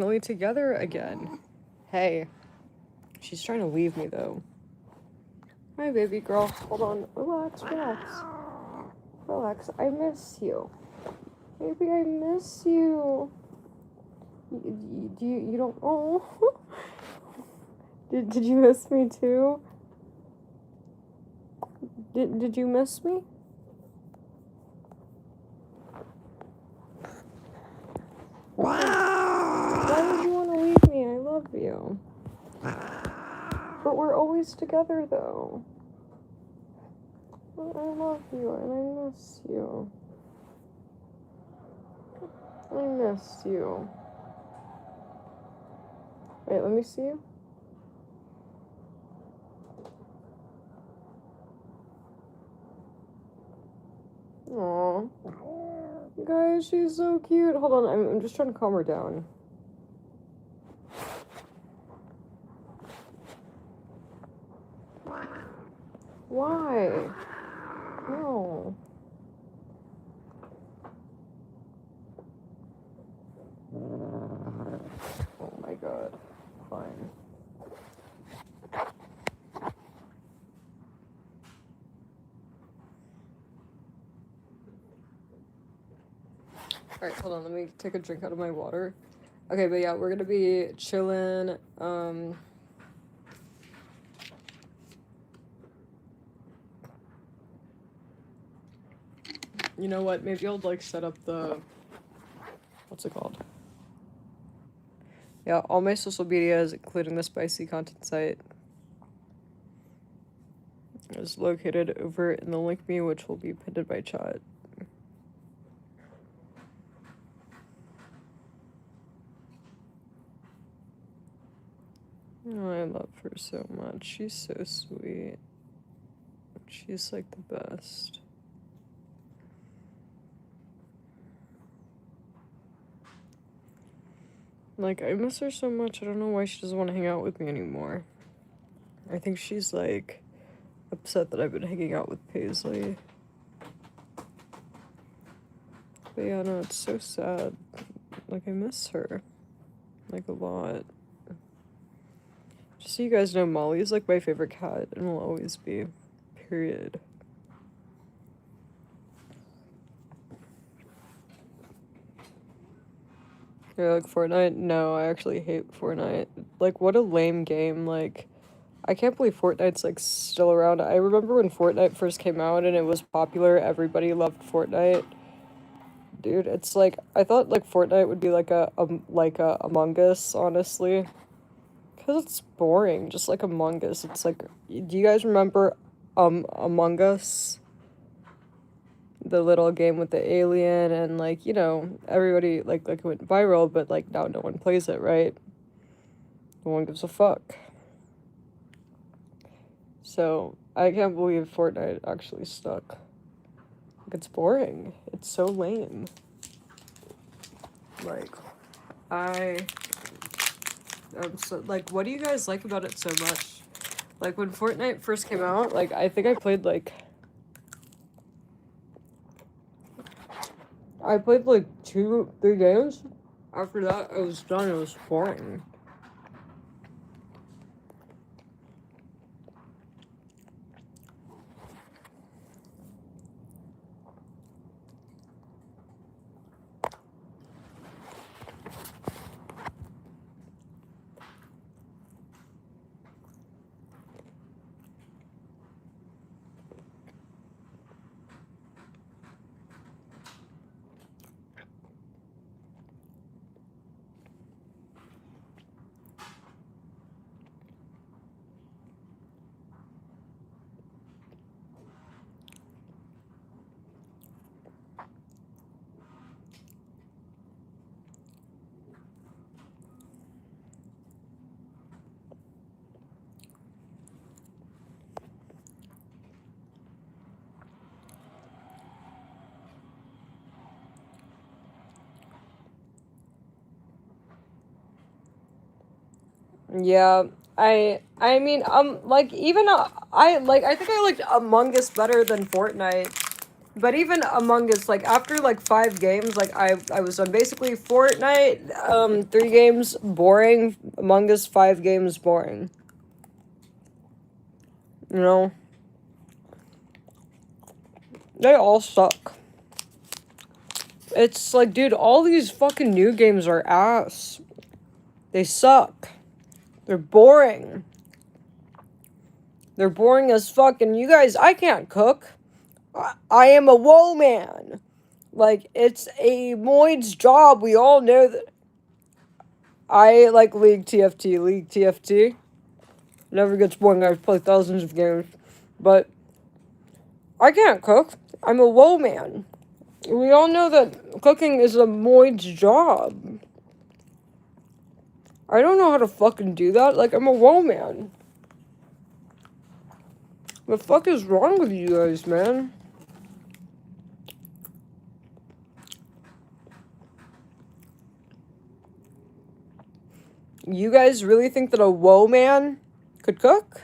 Finally together again. Hey. She's trying to leave me, though. Hi, baby girl. Hold on. Relax, relax. Relax. I miss you. Baby, I miss you. You don't... Oh. Did you miss me, too? Did you miss me? Why would you want to leave me? I love you. But we're always together, though. I love you, and I miss you. I miss you. Wait, let me see you. Aww. Guys, she's so cute. Hold on, I'm just trying to calm her down. Why? No. Oh my god. Fine. Alright, hold on, let me take a drink out of my water. Okay, but yeah, we're gonna be chilling, you know what, maybe I'll, like, set up the, what's it called? Yeah, all my social medias, including the spicy content site, is located over in the link me, which will be pinned by chat. Oh, I love her so much. She's so sweet. She's, like, the best. Like, I miss her so much. I don't know why she doesn't want to hang out with me anymore. I think she's, like, upset that I've been hanging out with Paisley. But yeah, no, it's so sad. Like, I miss her. Like, a lot. Just so you guys know, Molly's, like, my favorite cat and will always be. Period. You're like, Fortnite? No, I actually hate Fortnite. Like, what a lame game. Like, I can't believe Fortnite's, like, still around. I remember when Fortnite first came out and it was popular, everybody loved Fortnite. Dude, it's like, I thought, like, Fortnite would be like a Among Us, honestly. Because it's boring, just like Among Us. It's like, do you guys remember, Among Us? The little game with the alien and, like, you know, everybody, like, it went viral, but, like, now no one plays it, right? No one gives a fuck. So, I can't believe Fortnite actually stuck. Like, it's boring. It's so lame. Like, I'm so, like, what do you guys like about it so much? Like, when Fortnite first came out, like, I think I played, like, 2-3 games. After that, I was done. It was boring. Yeah, I mean, like, even, I think I liked Among Us better than Fortnite. But even Among Us, like, after, like, 5 games, like, I was on basically Fortnite, 3 games, boring. Among Us, 5 games, boring. You know? They all suck. It's like, dude, all these fucking new games are ass. They suck. They're boring. They're boring as fuck, and you guys, I can't cook. I am a woe man. Like, it's a Moid's job. We all know that. I like League TFT. League TFT. Never gets boring. I've played thousands of games. But I can't cook. I'm a woe man. We all know that cooking is a Moid's job. I don't know how to fucking do that. Like, I'm a woe man. The fuck is wrong with you guys, man? You guys really think that a woe man could cook?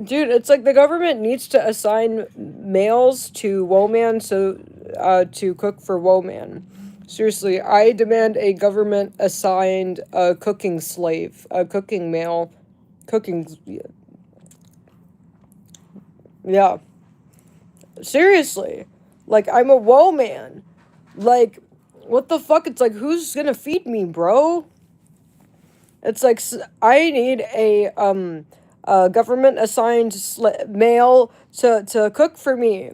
Dude, it's like the government needs to assign males to woe man to cook for woe man. Seriously, I demand a government assigned cooking slave, a cooking male, cooking. Yeah. Seriously, like, I'm a woe man. Like, what the fuck? It's like, who's gonna feed me, bro? It's like, I need a government assigned male to cook for me.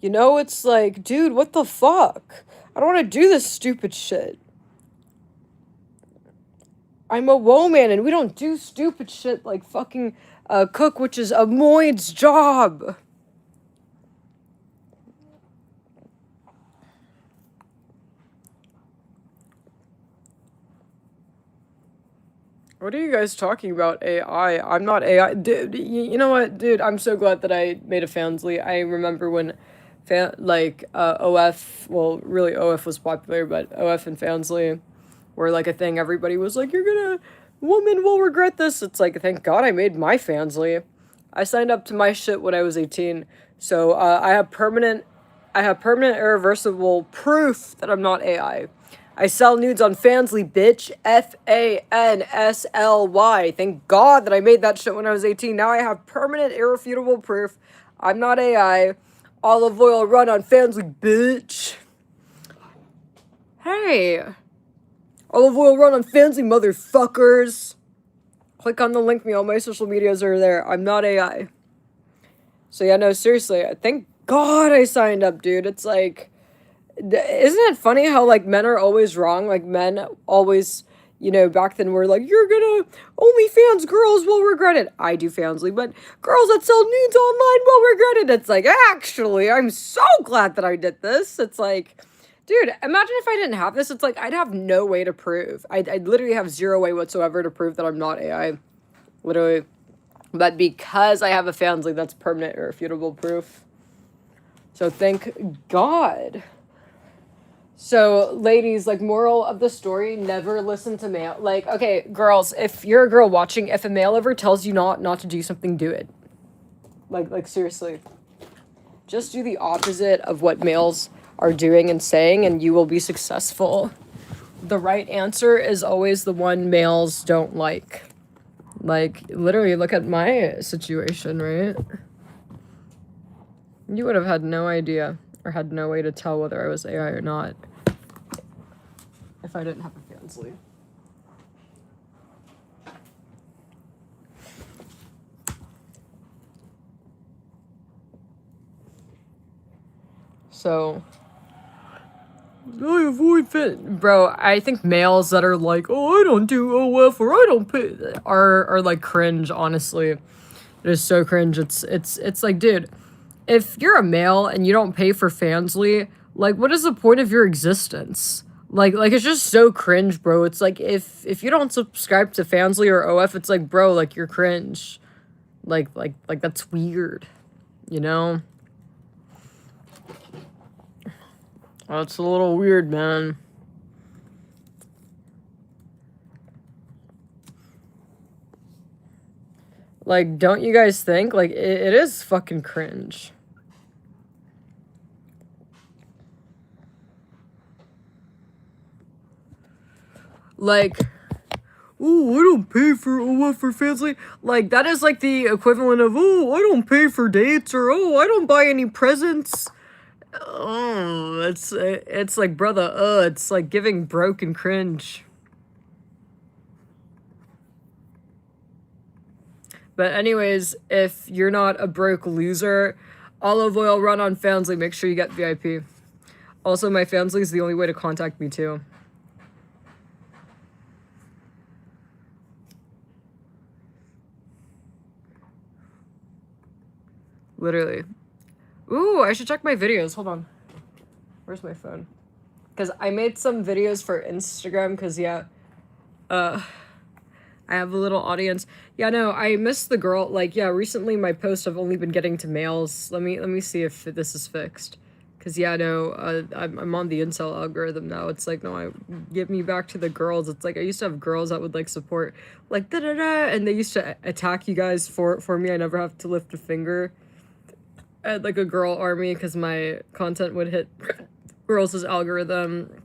You know, it's like, dude, what the fuck? I don't want to do this stupid shit. I'm a woe man, and we don't do stupid shit like fucking cook, which is a Moid's job. What are you guys talking about, AI? I'm not AI. Dude, you know what, dude? I'm so glad that I made a Fansly. I remember when, OF, well, really OF was popular, but OF and Fansly were like a thing. Everybody was like, woman will regret this. It's like, thank God I made my Fansly. I signed up to my shit when I was 18. So, I have permanent irreversible proof that I'm not AI. I sell nudes on Fansly, bitch. Fansly. Thank God that I made that shit when I was 18. Now I have permanent, irrefutable proof. I'm not AI. Olive oil run on Fansly, bitch. Hey. Olive oil run on Fansly, motherfuckers. Click on the link me. All my social medias are there. I'm not AI. So yeah, no, seriously. Thank God I signed up, dude. It's like, isn't it funny how, like, men are always wrong? Like, men always, back then were like, you're gonna, OnlyFans girls will regret it. I do Fansly, but girls that sell nudes online will regret it. It's like, actually, I'm so glad that I did this. It's like, dude, imagine if I didn't have this. It's like, I'd have no way to prove. I'd literally have zero way whatsoever to prove that I'm not AI. Literally. But because I have a Fansly, that's permanent, irrefutable proof. So thank God. So, ladies, like, moral of the story, never listen to male. Like, okay, girls, if you're a girl watching, if a male ever tells you not to do something, do it. Like, seriously. Just do the opposite of what males are doing and saying, and you will be successful. The right answer is always the one males don't like. Like, literally, look at my situation, right? You would have had no idea, or had no way to tell whether I was AI or not, if I didn't have a Fansly. So, I avoid fit. Bro, I think males that are like, oh, I don't do OF or I don't pay, are like cringe, honestly. It is so cringe. It's like, dude, if you're a male and you don't pay for Fansly, like, what is the point of your existence? Like it's just so cringe, bro. It's like, if you don't subscribe to Fansly or OF, it's like, bro, like, you're cringe. Like that's weird, you know? That's a little weird, man. Like, don't you guys think? Like, it is fucking cringe. Like, oh, I don't pay for what for family. Like, that is like the equivalent of, oh, I don't pay for dates, or oh, I don't buy any presents. Oh, it's like, brother, it's like giving broken cringe. But anyways, if you're not a broke loser, Olive Oil Run on Fansly, make sure you get VIP. Also, my Fansly is the only way to contact me too. Literally. Ooh, I should check my videos. Hold on. Where's my phone? Because I made some videos for Instagram, because, yeah, I have a little audience. Yeah, no, I missed the girl. Like, yeah, recently my posts have only been getting to males. Let me see if this is fixed. Because, yeah, no, I'm on the incel algorithm now. It's like, no, get me back to the girls. It's like, I used to have girls that would, like, support, like, da-da-da, and they used to attack you guys for me. I never have to lift a finger. I had, like, a girl army, because my content would hit girls' algorithm.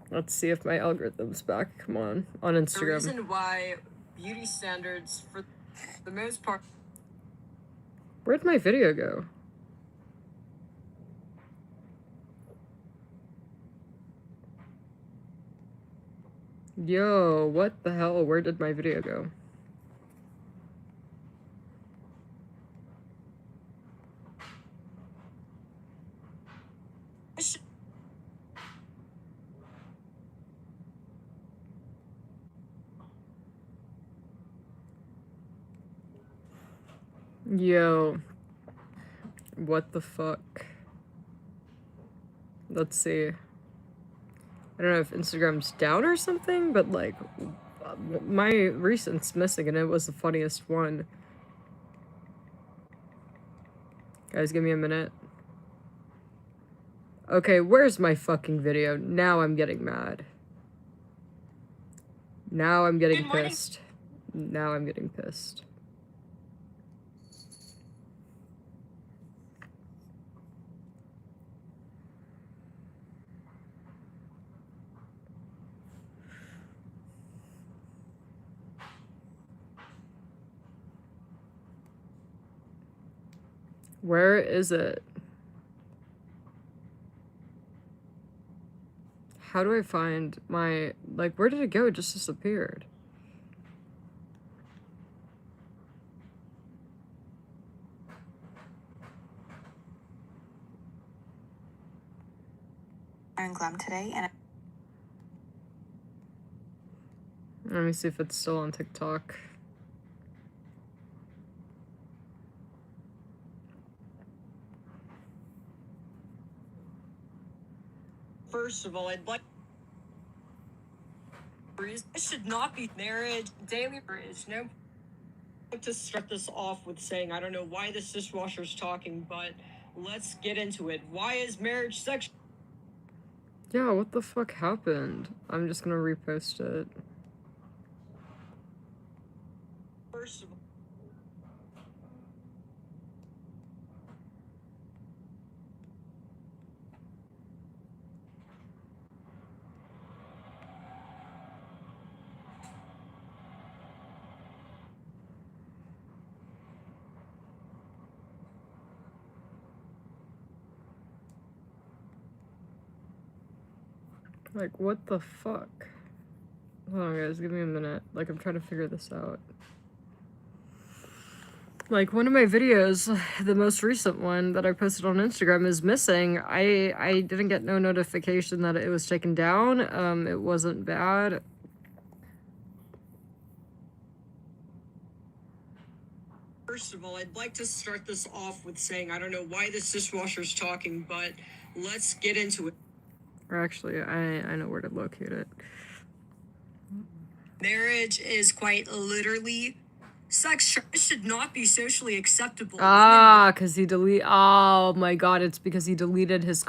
Let's see if my algorithm's back. Come on Instagram. The reason why beauty standards, for the most part... Where'd my video go? Yo, what the hell? Where did my video go? Yo. What the fuck? Let's see. I don't know if Instagram's down or something, but, like, my recent's missing, and it was the funniest one. Guys, give me a minute. Okay, where's my fucking video? Now I'm getting mad. Now I'm getting pissed. Now I'm getting pissed. Where is it? How do I find my, like, where did it go? It just disappeared. Iron Glam today, and let me see if it's still on TikTok. First of all, I'd like it should not be marriage, daily marriage. No, to start this off with saying, I don't know why this dishwasher's talking, but let's get into it. Why is marriage sexual? Yeah, what the fuck happened? I'm just gonna repost it. First of all, like, what the fuck? Hold on, guys, give me a minute. Like, I'm trying to figure this out. Like, one of my videos, the most recent one that I posted on Instagram, is missing. I didn't get no notification that it was taken down. It wasn't bad. First of all, I'd like to start this off with saying, I don't know why this dishwasher's talking, but let's get into it. Or actually, I know where to locate it. Marriage is quite literally sex should not be socially acceptable. Ah, because he oh my god, it's because he deleted his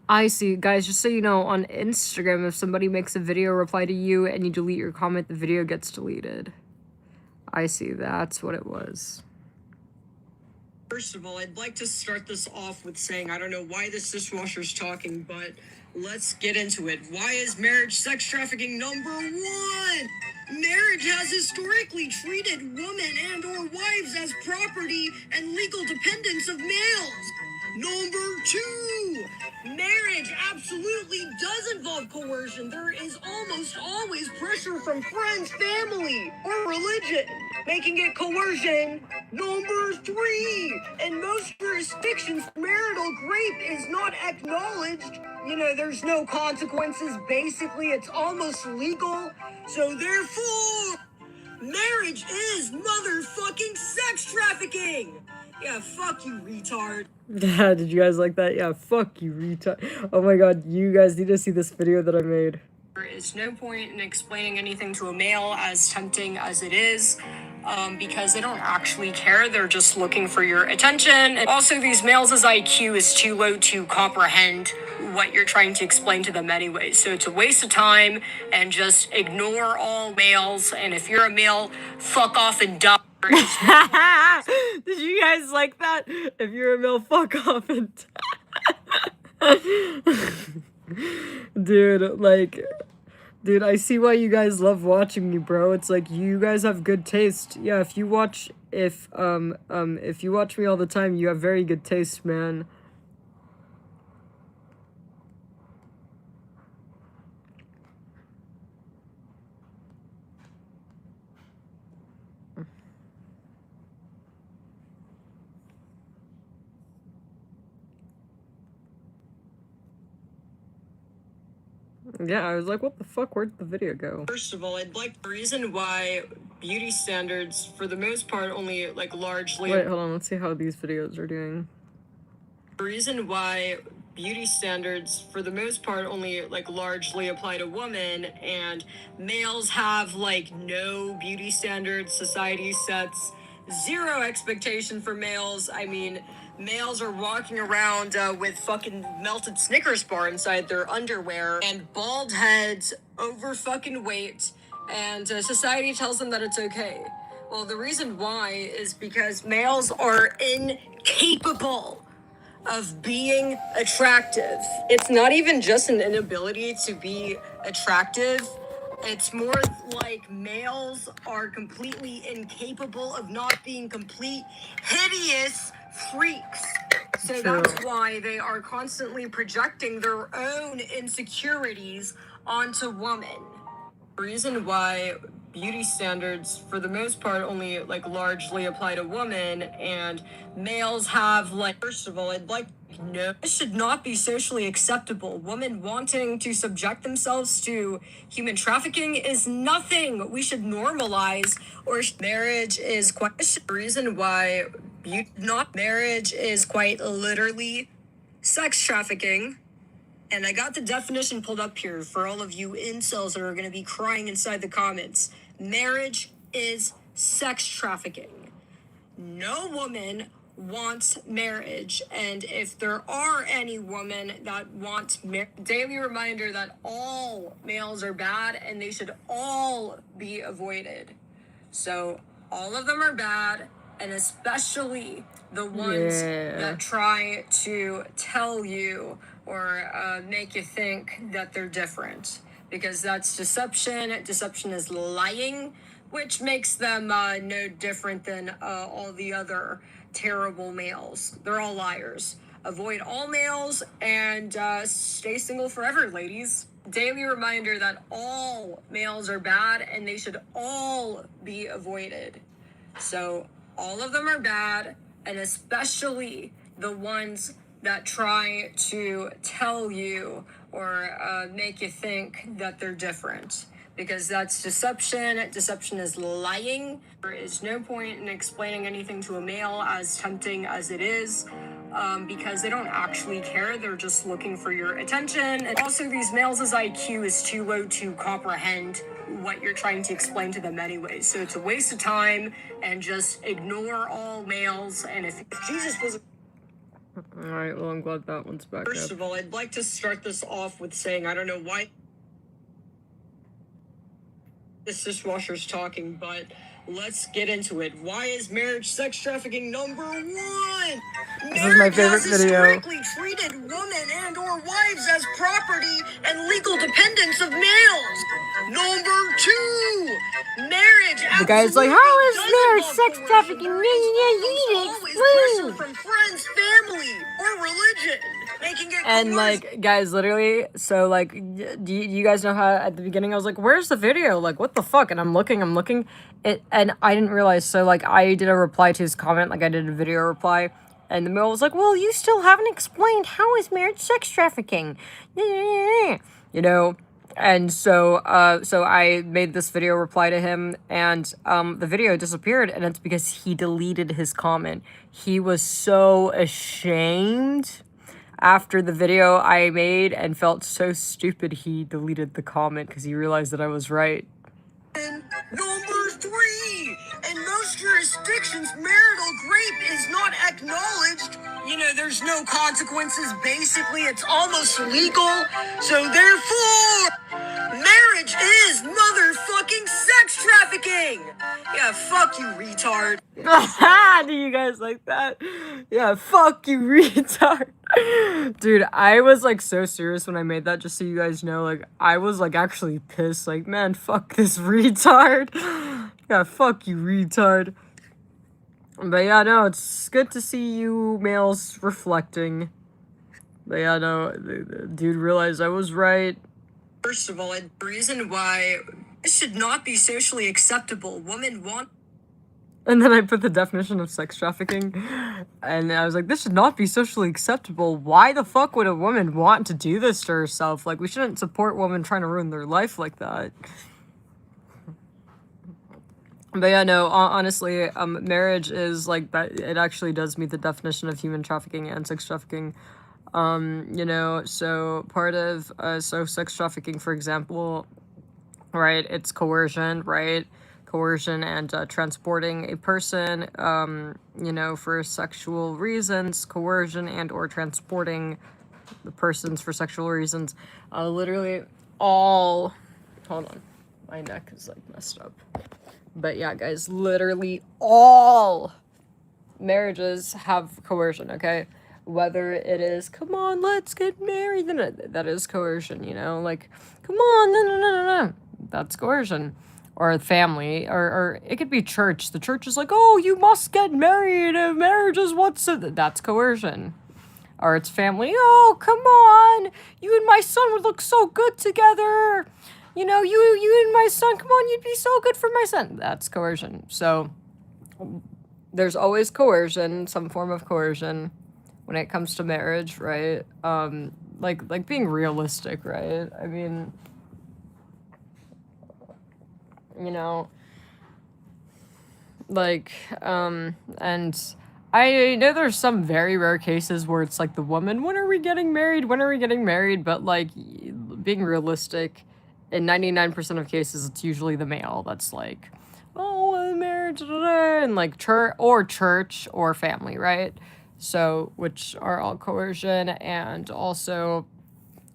I see. Guys, just so you know, on Instagram, if somebody makes a video reply to you and you delete your comment, the video gets deleted. I see, that's what it was. First of all, I'd like to start this off with saying I don't know why this dishwasher's talking, but let's get into it. Why is marriage sex trafficking number one? Marriage has historically treated women and or wives as property and legal dependents of males. Number two, marriage absolutely does involve coercion. There is almost always pressure from friends, family, or religion, making it coercion. Number three, in most jurisdictions, marital rape is not acknowledged. You know, there's no consequences. Basically, it's almost legal. So therefore, marriage is motherfucking sex trafficking. Yeah, fuck you, retard. Yeah, did you guys like that? Yeah, fuck you, retard. Oh my god, you guys need to see this video that I made. There is no point in explaining anything to a male, as tempting as it is, because they don't actually care. They're just looking for your attention. And also, these males' IQ is too low to comprehend what you're trying to explain to them anyway. So it's a waste of time, and just ignore all males. And if you're a male, fuck off and die. Did you guys like that? If you're a male, fuck off and dude, like, dude, I see why you guys love watching me, bro. It's like, you guys have good taste. Yeah, if you watch me all the time, you have very good taste, man. Yeah, I was like, what the fuck? Where'd the video go? First of all, I'd like the reason why beauty standards, for the most part, only like largely. Wait, hold on. Let's see how these videos are doing. The reason why beauty standards, for the most part, only like largely apply to women, and males have like no beauty standards. Society sets zero expectation for males. I mean, males are walking around with fucking melted Snickers bar inside their underwear and bald heads, over fucking weight, and society tells them that it's okay. Well, the reason why is because males are incapable of being attractive. It's not even just an inability to be attractive. It's more like males are completely incapable of not being complete, hideous freaks. So that's why they are constantly projecting their own insecurities onto women. The reason why beauty standards, for the most part, only like largely apply to women, and males have like, first of all, I'd like no, this should not be socially acceptable. Women wanting to subject themselves to human trafficking is nothing we should normalize, or marriage is quite the reason why marriage is quite literally sex trafficking. And I got the definition pulled up here for all of you incels that are going to be crying inside the comments. Marriage is sex trafficking. No woman wants marriage, and if there are any women that want daily reminder that all males are bad and they should all be avoided. So all of them are bad, and especially the ones that try to tell you or make you think that they're different, because that's deception. Deception is lying, which makes them no different than all the other terrible males. They're all liars. Avoid all males and stay single forever, ladies. Daily reminder that all males are bad and they should all be avoided. So all of them are bad, and especially the ones that try to tell you or make you think that they're different, because that's deception. Deception is lying. There is no point in explaining anything to a male, as tempting as it is, because they don't actually care. They're just looking for your attention. And also, these males' IQ is too low to comprehend what you're trying to explain to them anyway. So it's a waste of time, and just ignore all males. And if Jesus was... Alright, well, I'm glad that one's back up. First of all, I'd like to start this off with saying I don't know why this dishwasher's talking, but let's get into it. Why is marriage sex trafficking number one? This is my favorite video. Marriage has historically treated women and or wives as property and legal dependents of males. Number two, marriage. The guy's like, how is marriage sex trafficking? You need to explain. Pressure from friends, family, or religion. Making it And like, guys, literally, so like, do you guys know how at the beginning I was like, where's the video? Like, what the fuck? And I'm looking it, and I didn't realize. So like, I did a reply to his comment, like I did a video reply, and the mail was like, well, you still haven't explained how is marriage sex trafficking, you know. And so so I made this video reply to him, and the video disappeared, and it's because he deleted his comment. He was so ashamed after the video I made and felt so stupid he deleted the comment because he realized that I was right. Number three, in most jurisdictions, marital rape is not acknowledged. You know, there's no consequences. Basically, it's almost legal. So therefore, marriage is motherfucking sex trafficking. Yeah, fuck you, retard. Do you guys like that? Yeah, fuck you, retard. Dude, I was like so serious when I made that, just so you guys know. Like, I was like actually pissed. Like, man, fuck this retard. Yeah, fuck you, retard. But yeah, no, it's good to see you males reflecting. But yeah, no, the dude realized I was right. First of all, the reason why this should not be socially acceptable. Women want. And then I put the definition of sex trafficking, and I was like, this should not be socially acceptable. Why the fuck would a woman want to do this to herself? Like, we shouldn't support women trying to ruin their life like that. But yeah, no, honestly, marriage is like that. It actually does meet the definition of human trafficking and sex trafficking. You know, so part of, so sex trafficking, for example, right, it's coercion, right? Coercion and transporting a person, you know, for sexual reasons, coercion and or transporting the persons for sexual reasons. Literally all, hold on, my neck is like messed up. But yeah, guys, literally all marriages have coercion, okay? Whether it is, come on, let's get married, then that is coercion, you know? Like, come on, no, that's coercion. Or family, or it could be church. The church is like, oh, you must get married. Marriage is what's it? That's coercion. Or it's family. Oh, come on. You and my son would look so good together. You know, you and my son, come on, you'd be so good for my son. That's coercion. So there's always coercion, some form of coercion when it comes to marriage, right? Like being realistic, right? I mean, you know, like, and I know there's some very rare cases where it's like the woman, when are we getting married? When are we getting married? But like, being realistic, in 99% of cases, it's usually the male that's like, oh, marriage, and like church or family, right? So, which are all coercion, and also,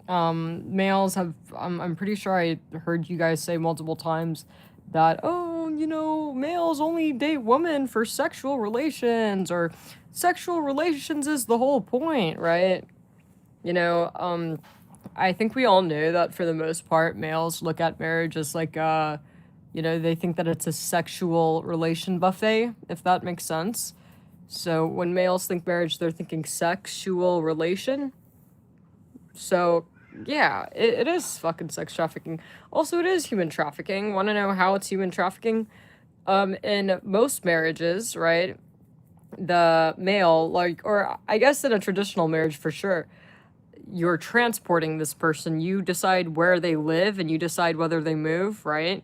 males have, I'm pretty sure I heard you guys say multiple times that, oh, you know, males only date women for sexual relations, or sexual relations is the whole point, right? You know, I think we all know that for the most part, males look at marriage as like, you know, they think that it's a sexual relation buffet, if that makes sense. So when males think marriage, they're thinking sexual relation. So yeah, it is fucking sex trafficking. Also, it is human trafficking. Want to know how it's human trafficking? In most marriages, right, the male, like, or I guess in a traditional marriage for sure, you're transporting this person. You decide where they live, and you decide whether they move, right?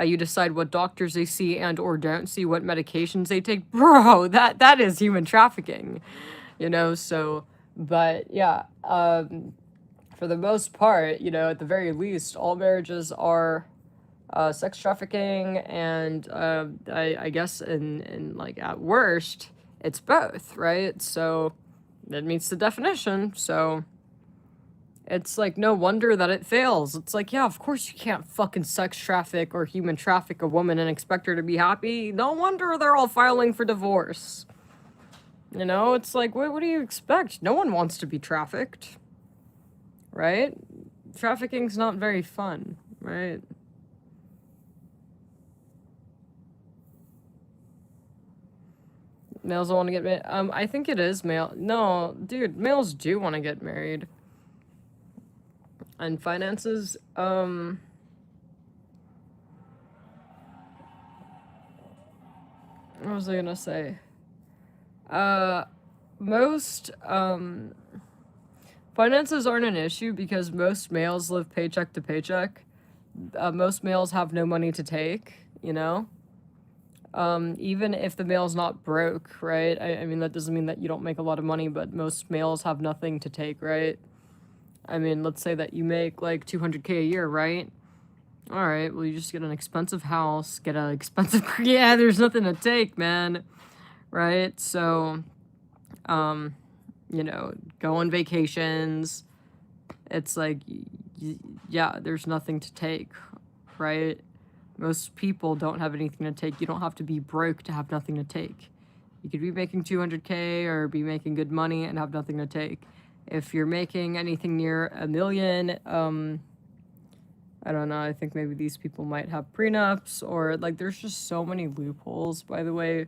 You decide what doctors they see and or don't see, what medications they take. Bro, that is human trafficking, you know? So, but yeah, for the most part, you know, at the very least, all marriages are sex trafficking, and I guess in like at worst, it's both, right? So that meets the definition. So It's like, no wonder that it fails. It's like, yeah, of course you can't fucking sex traffic or human traffic a woman and expect her to be happy. No wonder they're all filing for divorce. You know, it's like, what do you expect? No one wants to be trafficked. Right? Trafficking's not very fun, right? Males don't want to get married. I think it is male. No, dude, males do want to get married. And finances, what was I gonna say? Most, finances aren't an issue because most males live paycheck to paycheck. Most males have no money to take, you know? Even if the male's not broke, right? I mean, that doesn't mean that you don't make a lot of money, but most males have nothing to take, right? I mean, let's say that you make like 200K a year, right? All right, well, you just get an expensive house, get an expensive, yeah, there's nothing to take, man, right? So, you know, go on vacations. It's like, yeah, there's nothing to take, right? Most people don't have anything to take. You don't have to be broke to have nothing to take. You could be making 200K or be making good money and have nothing to take. If you're making anything near $1 million, I don't know, I think maybe these people might have prenups or like there's just so many loopholes, by the way.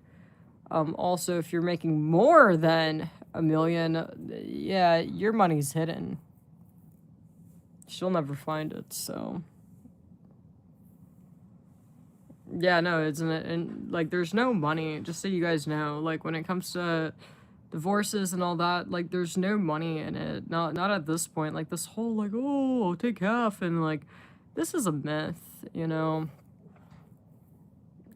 Also, if you're making more than $1 million, yeah, your money's hidden. She'll never find it, so. Yeah, no, isn't it? And like, there's no money, just so you guys know, like when it comes to divorces and all that, like there's no money in it. Not at this point. Like this whole like, oh, I'll take half, and like this is a myth, you know.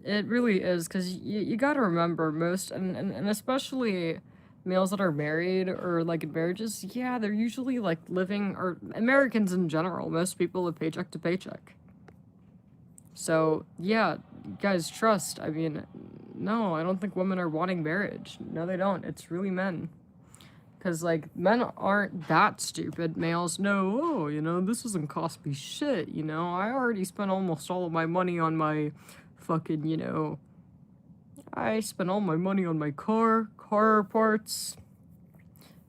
It really is, because you gotta remember most, and especially males that are married or like in marriages, yeah, they're usually like living, or Americans in general, most people live paycheck to paycheck. So, yeah, guys, trust. I mean, no, I don't think women are wanting marriage. No, they don't. It's really men. Because, like, men aren't that stupid. Males know, oh, you know, this doesn't cost me shit, you know? I already spent almost all of my money on my fucking, you know... I spent all my money on my car parts,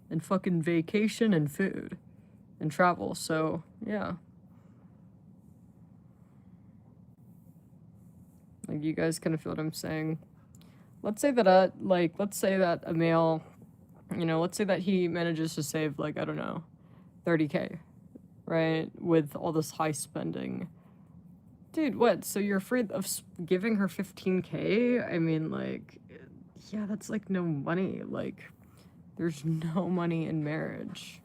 and fucking vacation and food, and travel, so, yeah. Like, you guys kind of feel what I'm saying. Let's say that, let's say that a male, you know, let's say that he manages to save, like, I don't know, 30K, right? With all this high spending. Dude, what? So you're afraid of giving her 15K? I mean, like, yeah, that's, like, no money. Like, there's no money in marriage.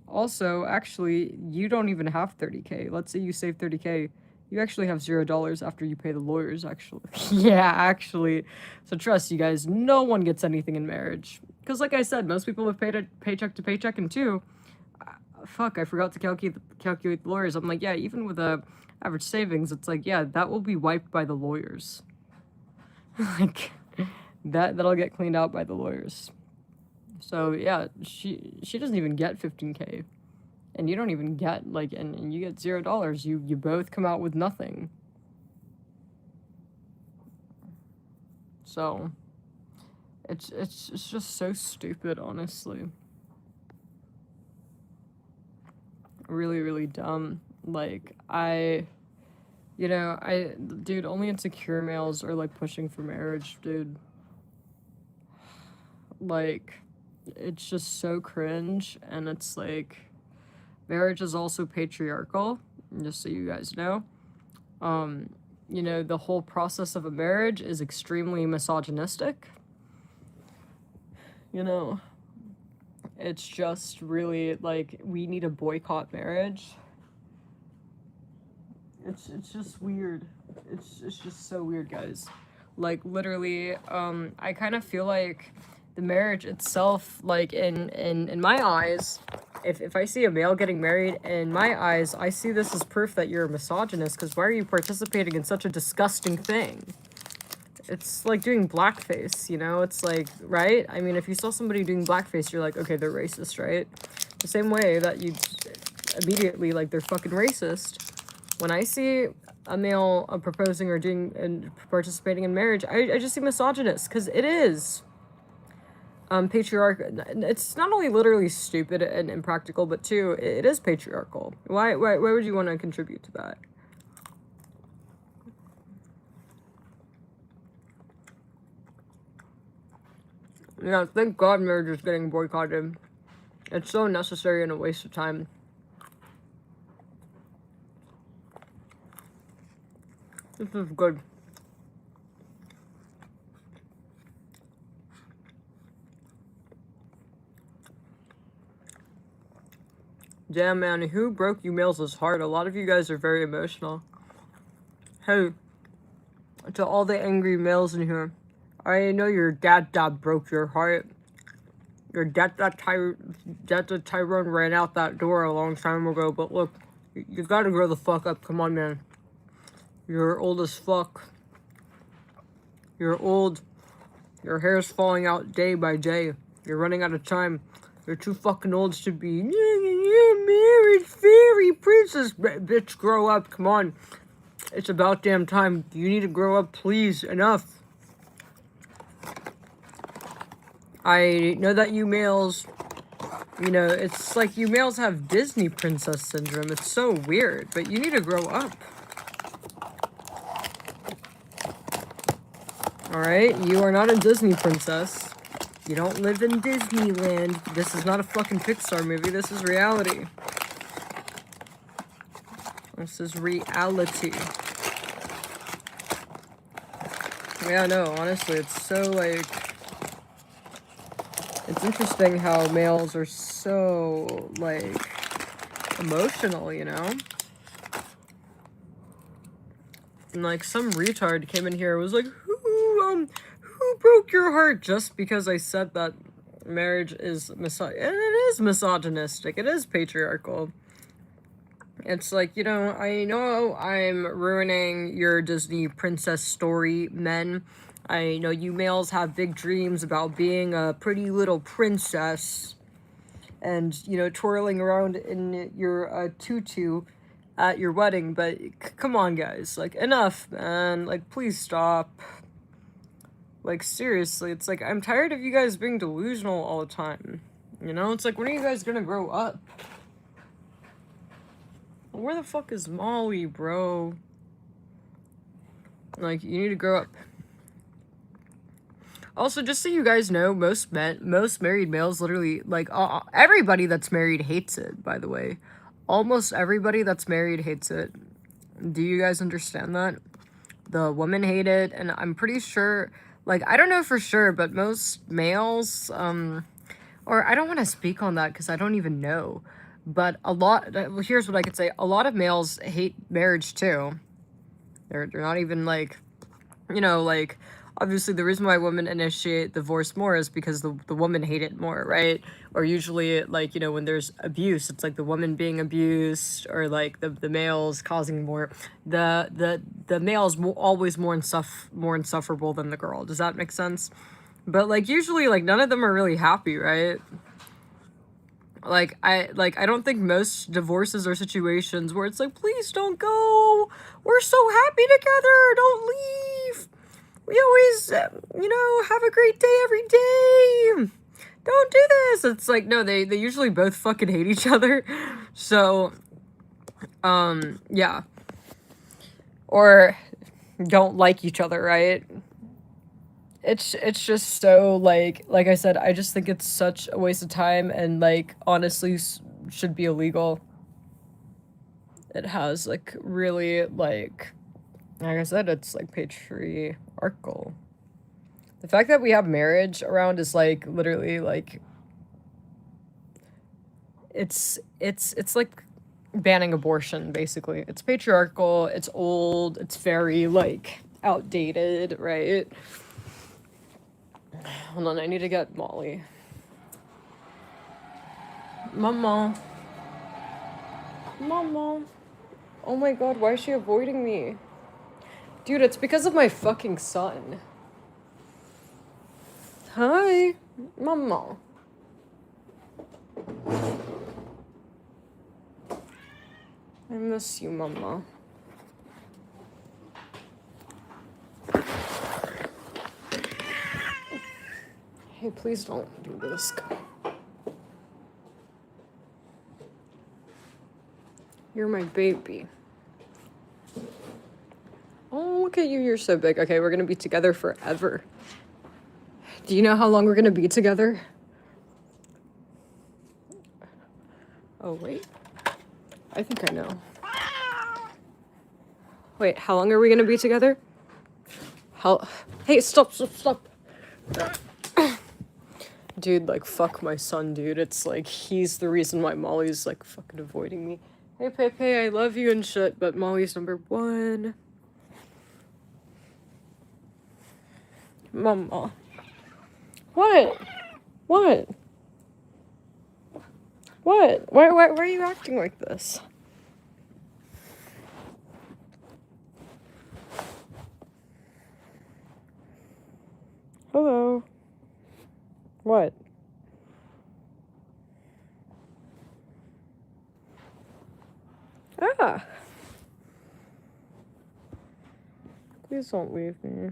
Also, actually, you don't even have 30K. Let's say you save 30K. You actually have $0 after you pay the lawyers, actually. Yeah, actually. So trust you guys, no one gets anything in marriage. Because like I said, most people have paid a paycheck to paycheck, and two, fuck, I forgot to calculate the lawyers. I'm like, yeah, even with a average savings, it's like, yeah, that will be wiped by the lawyers. Like, that'll get cleaned out by the lawyers. So yeah, she doesn't even get 15K. And you don't even get, like, and you get $0. You both come out with nothing. So, it's just so stupid, honestly. Really, really dumb. Like, dude, only insecure males are, like, pushing for marriage, dude. Like, it's just so cringe, and it's, like... Marriage is also patriarchal, just so you guys know. You know, the whole process of a marriage is extremely misogynistic. You know, it's just really, like, we need to boycott marriage. It's just weird. It's just so weird, guys. Like, literally, I kind of feel like the marriage itself, like, in my eyes... If I see a male getting married, in my eyes, I see this as proof that you're a misogynist, because why are you participating in such a disgusting thing? it's like doing blackface, you know? It's like, right? I mean, if you saw somebody doing blackface, you're like, okay, they're racist, right? The same way that you immediately, like, they're fucking racist. When I see a male proposing or doing and participating in marriage, I just see misogynist, because it is. It's not only literally stupid and impractical, but two, it is patriarchal. Why would you want to contribute to that? Yeah, thank God marriage is getting boycotted. It's so necessary and a waste of time. This is good. Damn, man, who broke you males' heart? A lot of you guys are very emotional. Hey, to all the angry males in here, I know your dad broke your heart. Your dad Tyrone ran out that door a long time ago, but look, you gotta grow the fuck up. Come on, man. You're old as fuck. You're old. Your hair's falling out day by day. You're running out of time. You're too fucking old to be married fairy princess. Bitch, grow up. Come on. It's about damn time. You need to grow up, please. Enough. I know that you males, you know, it's like you males have Disney princess syndrome. It's so weird, but you need to grow up. Alright? You are not a Disney princess. You don't live in Disneyland. This is not a fucking Pixar movie. This is reality. This is reality. Yeah, no, honestly, it's so, like... It's interesting how males are so, like, emotional, you know? And, like, some retard came in here and was like, who broke your heart? Just because I said that marriage is and it is misogynistic. It is patriarchal. It's like, you know I'm ruining your Disney princess story, men. I know you males have big dreams about being a pretty little princess and, you know, twirling around in your tutu at your wedding, but come on, guys. Like, enough, man. Like, please stop. Like, seriously, it's like, I'm tired of you guys being delusional all the time. You know? It's like, when are you guys gonna grow up? Where the fuck is Molly, bro? Like, you need to grow up. Also, just so you guys know, most married males literally, like, everybody that's married hates it, by the way. Almost everybody that's married hates it. Do you guys understand that? The women hate it, and I'm pretty sure, like, I don't know for sure, but most males, or I don't want to speak on that because I don't even know. But here's what I could say. A lot of males hate marriage too. They're not even, like, you know, like, obviously the reason why women initiate divorce more is because the woman hate it more, right? Or usually, like, you know, when there's abuse, it's like the woman being abused, or like the males causing more. The male's always more insufferable than the girl. Does that make sense? But, like, usually, like, none of them are really happy, right? Like, I don't think most divorces are situations where it's like, please don't go. We're so happy together. Don't leave. We always, you know, have a great day every day. Don't do this. It's like, no, they usually both fucking hate each other. So, yeah. Or don't like each other, right? It's just so, like I said, I just think it's such a waste of time, and, like, honestly should be illegal. It has, like, really, like I said, it's, like, patriarchal. The fact that we have marriage around is, like, literally, like, it's like banning abortion, basically. It's patriarchal, it's old, it's very, like, outdated, right? Hold on, I need to get Molly. Mama. Oh my god, why is she avoiding me? Dude, it's because of my fucking son. Hi, Mama. I miss you, Mama. Hey, please don't do this. You're my baby. Oh, look at you. You're so big. Okay, we're gonna be together forever. Do you know how long we're gonna be together? Oh, wait. I think I know. Wait, how long are we gonna be together? Hey, stop. Dude, like, fuck my son, dude. It's like, he's the reason why Molly's, like, fucking avoiding me. Hey, Pepe, I love you and shit, but Molly's number one. Mama. What? What? What? Why are you acting like this? Hello. What? Ah. Please don't leave me.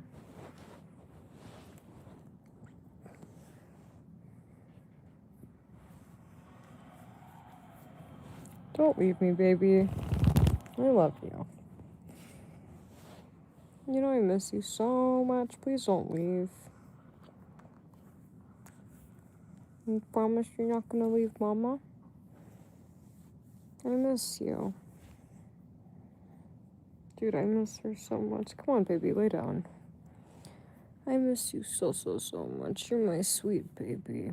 Don't leave me, baby. I love you. You know I miss you so much. Please don't leave. You promise you're not gonna leave Mama? I miss you. Dude, I miss her so much. Come on, baby, lay down. I miss you so much. You're my sweet baby.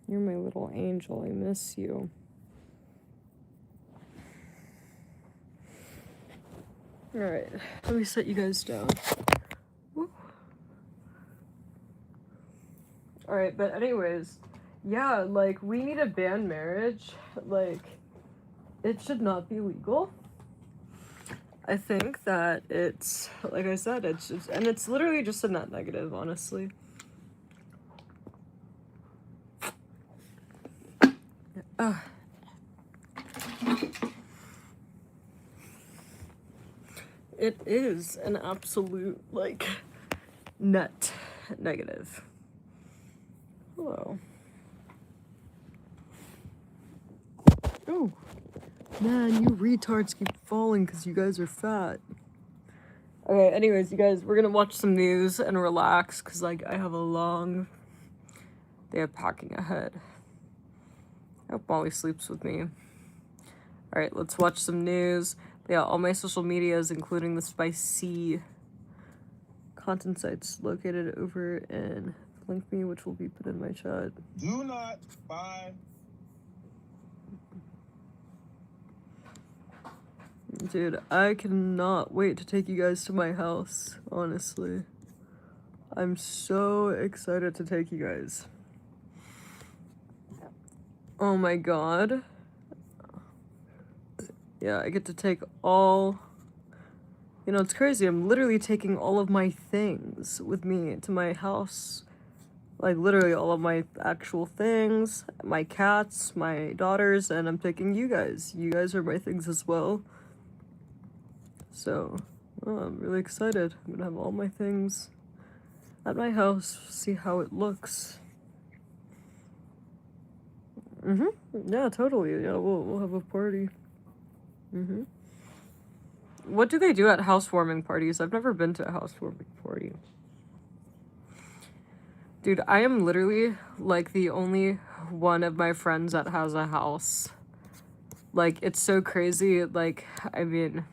You're my little angel. I miss you. Alright, let me set you guys down. Alright, but anyways, yeah, like, we need to ban marriage. Like, it should not be legal. I think that it's, like I said, it's just, and it's literally just a net negative, honestly. It is an absolute, like, net negative. Hello. Oh. Man, you retards keep falling because you guys are fat. Okay, anyways, you guys, we're gonna watch some news and relax because, like, I have a long day of packing ahead. I hope Molly sleeps with me. Alright, let's watch some news. Yeah, all my social medias, including the spicy content sites located over in Link Me, which will be put in my chat. Do not buy. Dude, I cannot wait to take you guys to my house, honestly. I'm so excited to take you guys. Oh my god. Yeah, I get to take all... You know, it's crazy. I'm literally taking all of my things with me to my house. Like, literally all of my actual things. My cats, my daughters, and I'm taking you guys. You guys are my things as well. So, oh, I'm really excited. I'm gonna have all my things at my house, see how it looks. Yeah, totally. Yeah, we'll have a party. What do they do at housewarming parties? I've never been to a housewarming party. Dude, I am literally, like, the only one of my friends that has a house. Like, it's so crazy. Like, I mean...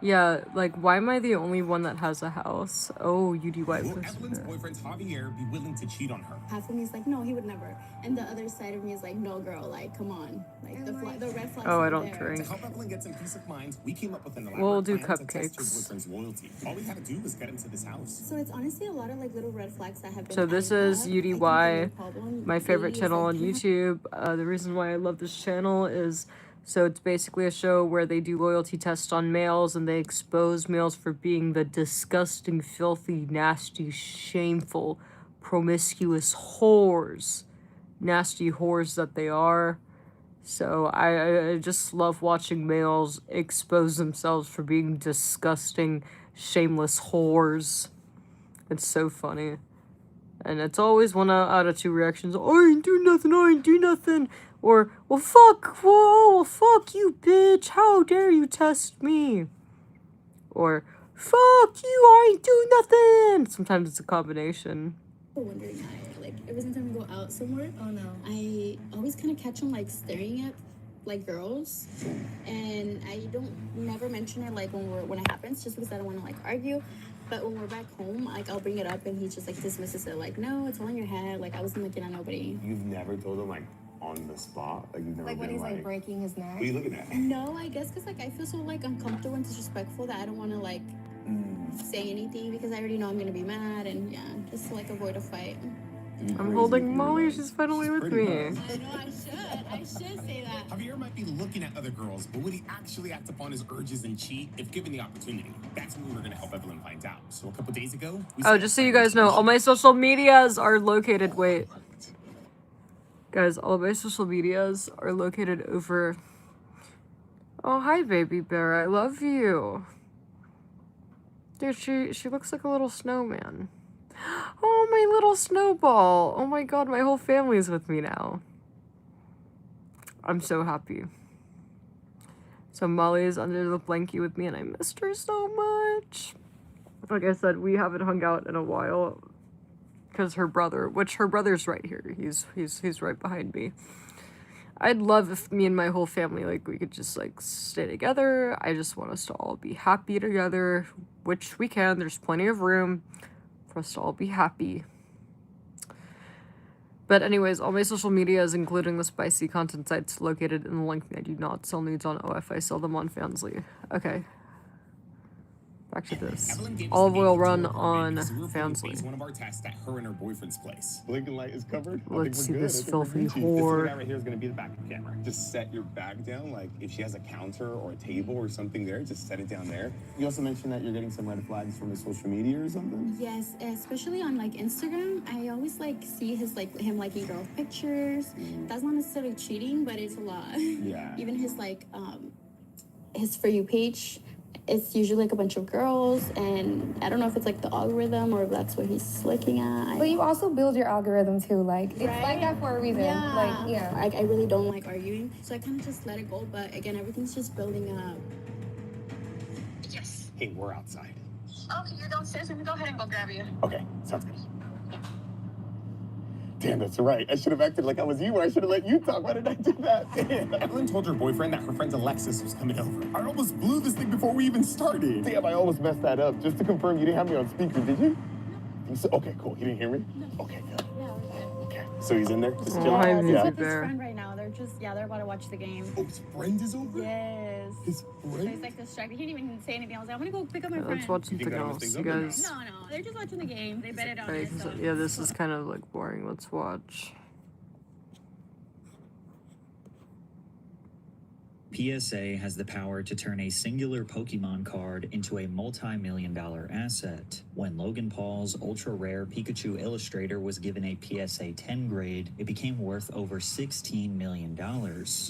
Yeah, like, why am I the only one that has a house? Oh, UDY. Will Evelyn's boyfriend Javier be willing to cheat on her? Half of me is like, no, he would never. And the other side of me is like, no, girl, like, come on. Like, the red flags Oh, I are don't there. drink. To help Evelyn get some peace of mind, we came up with an elaborate We'll do plan to test her cupcakes. boyfriend's loyalty. All we had to do was get him to this house. So it's honestly a lot of, like, little red flags that have been So this added is up. UDY, I think the main problem my favorite really is, channel like, on YouTube. The reason why I love this channel is... So it's basically a show where they do loyalty tests on males and they expose males for being the disgusting, filthy, nasty, shameful promiscuous whores. Nasty whores that they are. So I just love watching males expose themselves for being disgusting, shameless whores. It's so funny. And it's always one out of two reactions. I ain't do nothing. Or, well, fuck you, bitch. How dare you test me? Or, fuck you, I ain't do nothing. Sometimes it's a combination. Wondering, like every single time we go out somewhere, I always kind of catch them like staring at like girls, and I don't never mention it like when it happens, just because I don't want to like argue. But when we're back home, like I'll bring it up, and he just like dismisses it, like, no, it's all in your head. Like I wasn't looking at nobody. You've never told him like on the spot, like you've never Like when been he's like breaking his neck. What are you looking at? No, I guess because like I feel so like uncomfortable and disrespectful that I don't want to like say anything, because I already know I'm gonna be mad, and yeah, just to like avoid a fight. I'm holding Molly, she's finally with me. I know I should say that. Javier might be looking at other girls, but would he actually act upon his urges and cheat if given the opportunity? That's what we were going to help Evelyn find out. So a couple days ago, Oh, just so you guys know, all my social medias are located, wait. Guys, all my social medias are located over... Oh, hi, baby bear, I love you. Dude, she looks like a little snowman. Oh, my little snowball. Oh my god, my whole family's with me now. I'm so happy. So Molly is under the blankie with me, and I missed her so much. Like I said, we haven't hung out in a while because her brother's right here. He's right behind me. I'd love if me and my whole family, like, we could just, like, stay together. I just want us to all be happy together, which we can. There's plenty of room for us to all be happy. But anyways, all my social medias, including the spicy content sites, located in the link. I do not sell nudes on OF. I sell them on Fansly. Okay. Back to this. Olive oil run on Fansly. One of our tests at her and her boyfriend's place. Blinking light is covered. Let's see this filthy This whore. guy right here is going to be the backup camera. Just set your bag down. Like if she has a counter or a table or something there, just set it down there. You also mentioned that you're getting some red flags from his social media or something. Yes, especially on like Instagram, I always like see him liking girl pictures. That's not necessarily cheating, but it's a lot. Yeah. Even his like his For You page, it's usually like a bunch of girls, and I don't know if it's like the algorithm or if that's what he's looking at. But you also build your algorithm too, like it's Right? like that for a reason. Yeah. Like yeah. I really don't like arguing, so I kind of just let it go. But again, everything's just building up. Yes. Hey, we're outside. Okay, you're downstairs. Let me go ahead and go grab you. Okay, sounds good. Damn, that's right. I should have acted like I was you, or I should have let you talk. Why did I do that? Damn. Evelyn told her boyfriend that her friend Alexis was coming over. I almost blew this thing before we even started. Damn, I almost messed that up. Just to confirm, you didn't have me on speaker, did you? Okay, cool. He didn't hear me? No. Okay, good. Okay, so he's in there? Just Oh, chilling? hi, He's baby with his bear. friend right now. They're about to watch the game. Oh, his friend is over? Yes. His So friend? he's like distracted. He didn't even say anything. I was like, I'm gonna go pick up my friend. Let's watch something think that was else, things you up or no? guys. No, they're just watching the game. They bet it on Okay, it. 'cause, So. yeah, this is kind of like boring. Let's watch. PSA has the power to turn a singular Pokemon card into a multi-million-dollar asset. When Logan Paul's ultra-rare Pikachu Illustrator was given a PSA 10 grade, it became worth over $16 million.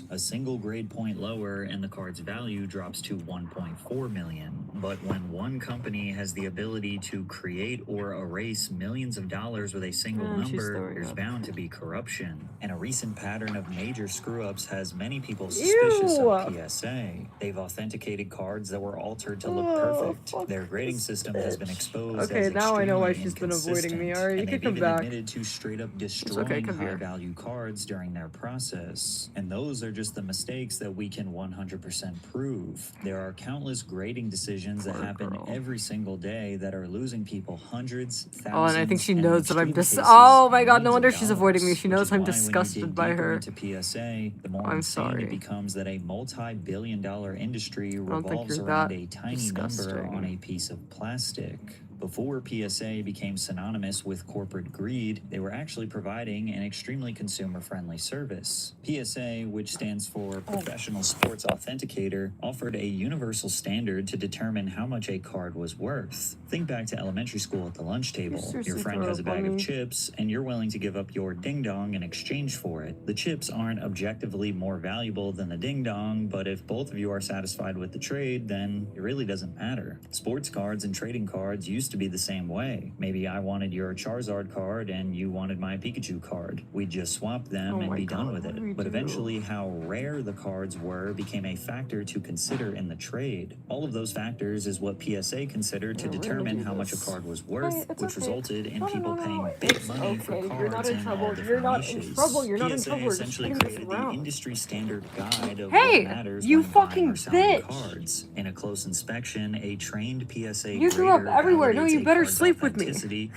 A single grade point lower and the card's value drops to $1.4 million. But when one company has the ability to create or erase millions of dollars with a single Oh, she's number, throwing there's up. bound to be corruption. And a recent pattern of major screw-ups has many people suspicious Ew. of PSA. They've authenticated cards that were altered to look Oh, perfect. fuck Their grading this system has been bitch. exposed Okay, as now I know why extremely she's been avoiding me. inconsistent, Alright, you and can they've come even back. admitted to straight up okay, destroying come here. high-value cards during their process. And those are just the mistakes that we can 100% prove. There are countless grading decisions that Poor happen girl. every single day that are losing people hundreds, thousands, Oh, and I think she and in knows that I'm extreme cases, oh my god, no millions of wonder she's avoiding me. dollars, She which knows is I'm why when you disgusted dig by deeper her. into PSA, the more I'm insane sorry. it becomes that a multi-billion-dollar industry don't think revolves you're around that a tiny disgusting. number on a piece of plastic. Before PSA became synonymous with corporate greed, they were actually providing an extremely consumer-friendly service. PSA, which stands for Professional Sports Authenticator, offered a universal standard to determine how much a card was worth. Think back to elementary school at the lunch table. Your friend has a bag of chips, and you're willing to give up your ding-dong in exchange for it. The chips aren't objectively more valuable than the ding-dong, but if both of you are satisfied with the trade, then it really doesn't matter. Sports cards and trading cards used to be the same way. Maybe I wanted your Charizard card and you wanted my Pikachu card. We'd just swap them and be done with it. But eventually, how rare the cards were became a factor to consider in the trade. All of those factors is what PSA considered to determine how much a card was worth, which resulted in people paying big money for cards in all different niches. PSA essentially created the industry standard guide of what matters when buying or selling cards. In a close inspection, a trained PSA You threw up everywhere. No, you better sleep with me.